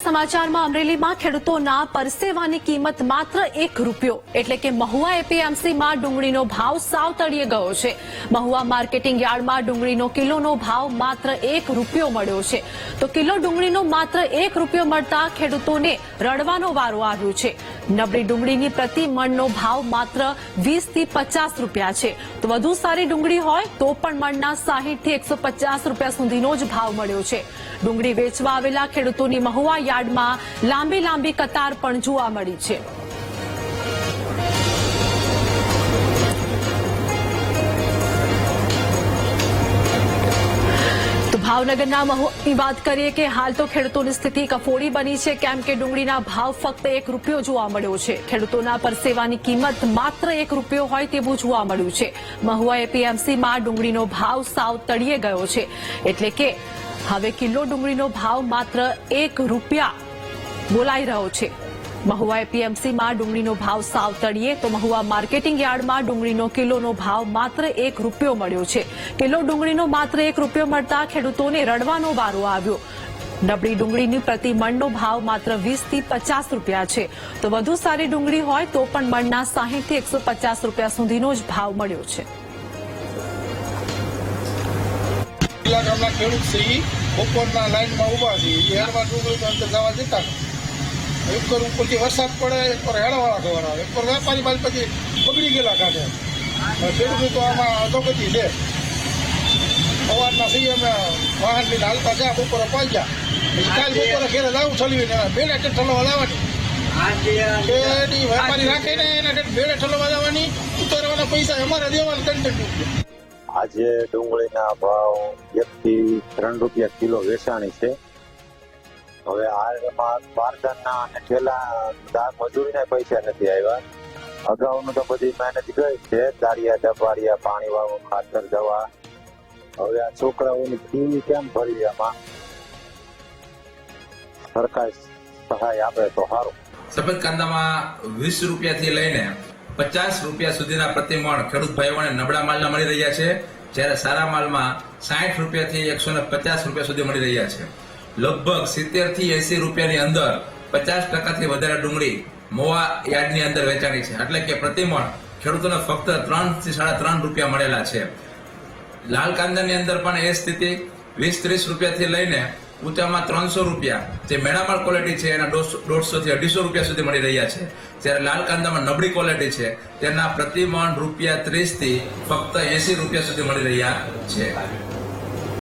સમાચારમાં અમરેલીમાં ખેડૂતોના પરસેવાની કિંમત માત્ર ₹1 એટલે કે મહુવા એપીએમસીમાં ડુંગળીનો ભાવ સાવ તળિયે ગયો છે। મહુવા માર્કેટિંગ યાર્ડમાં ડુંગળીનો કિલોનો ભાવ માત્ર ₹1 મળ્યો છે, તો કિલો ડુંગળીનો માત્ર ₹1 મળતા ખેડૂતોને રડવાનો વારો આવ્યો છે। નબળી ડુંગળીની પ્રતિ મણનો ભાવ માત્ર 20 થી 50 રૂપિયા છે, તો વધુ સારી ડુંગળી હોય તો પણ મણના 60 થી 150 રૂપિયા સુધીનો જ ભાવ મળ્યો છે। ડુંગળી વેચવા આવેલા ખેડૂતોની મહુવા યાર્ડમાં લાંબી કતાર પણ જોવા મળી છે। તો ભાવનગરના મહુવાની વાત કરીએ કે હાલ તો ખેડૂતોની સ્થિતિ કફોડી બની છે, કેમ કે ડુંગળીના ભાવ ફક્ત ₹1 જોવા મળ્યો છે। ખેડૂતોના પરસેવાની કિંમત માત્ર ₹1 હોય તેવું જોવા મળ્યું છે। મહુવા એપીએમસીમાં ડુંગળીનો ભાવ સાવ તળિયે ગયો છે, એટલે કે હવે કિલો ડુંગળીનો ભાવ માત્ર ₹1 બોલાઈ રહ્યો છે। મહુવા એપીએમસીમાં ડુંગળીનો ભાવ સાવ તળિયે, તો મહુવા માર્કેટિંગ યાર્ડમાં ડુંગળીનો કિલોનો ભાવ માત્ર ₹1 મળ્યો છે। કિલો ડુંગળીનો માત્ર ₹1 મળતા ખેડૂતોને રડવાનો વારો આવ્યો। નબળી ડુંગળીની પ્રતિ મણનો ભાવ માત્ર 20 થી 50 રૂપિયા છે, તો વધુ સારી ડુંગળી હોય તો પણ મણના 60 થી 150 રૂપિયા સુધીનો જ ભાવ મળ્યો છે। ગામના ખેડૂત શ્રી બપોરના લાઈનમાં ઉભા છે, હેડવા ડુંગળીનો અંદર જવા જતા એકવાર ઉપરથી વરસાદ પડે, એકવાર હેડવાળા ખબર આવે, એકવાર વેપારી બાદ પછી બગડી ગયેલા કાઢે। ખેડૂતની તો આમાં અધોગતિ છે। સવારના સહી અમે વાહન લઈને હાલતા જ્યાં બપોરે પહોંચ્યા, પછી કાલ બપોરે ઘેરે જવું ઠલવીને બેડે ઠલવા લાવવાની, વેપારી રાખે ને એને બેડે ઠલવા જવાની, ઉતારવાના પૈસા અમારે દેવાના ₹3 આજે ડુંગળીના ભાવ 1 થી 3 રૂપિયા કિલો વેચાણી છે। હવે હાલમાં બારદાનના અને ઠેલા મજૂરીના પૈસા નથી આવ્યા। અગાઉનું તો બધી મહેનત ગઈ છે, દાળિયા ડબાડિયા, પાણી વાળું, ખાતર, દવા। હવે આ છોકરાઓની ફી કેમ ભરી? એમાં સરકાર સહાય આપે તો સારું। સફેદ કાંદામાં 20 રૂપિયાથી લઈને 50 રૂપિયા સુધીના પ્રતિમણ ખેડૂત ભાઈઓને નબળા માલના મળી રહ્યા છે, જ્યારે સારા માલમાં 60 રૂપિયાથી 150 રૂપિયા સુધી મળી રહ્યા છે। લગભગ 70 થી 80 રૂપિયાની અંદર 50%થી વધારે ડુંગળી મહુવા યાર્ડની અંદર વેચાણી છે, એટલે કે પ્રતિમણ ખેડૂતોને ફક્ત 3 થી 3.5 રૂપિયા મળેલા છે। લાલ કાંદાની અંદર પણ એ સ્થિતિ 20-30 રૂપિયાથી લઈને ઊંચામાં 300 રૂપિયા, જે મેળામાળ ક્વોલિટી છે એના 150 થી 250 રૂપિયા સુધી મળી રહ્યા છે, જ્યારે લાલ કાંદામાં નબળી ક્વોલિટી છે તેના પ્રતિમણ ₹30 થી ફક્ત 80 રૂપિયા સુધી મળી રહ્યા છે।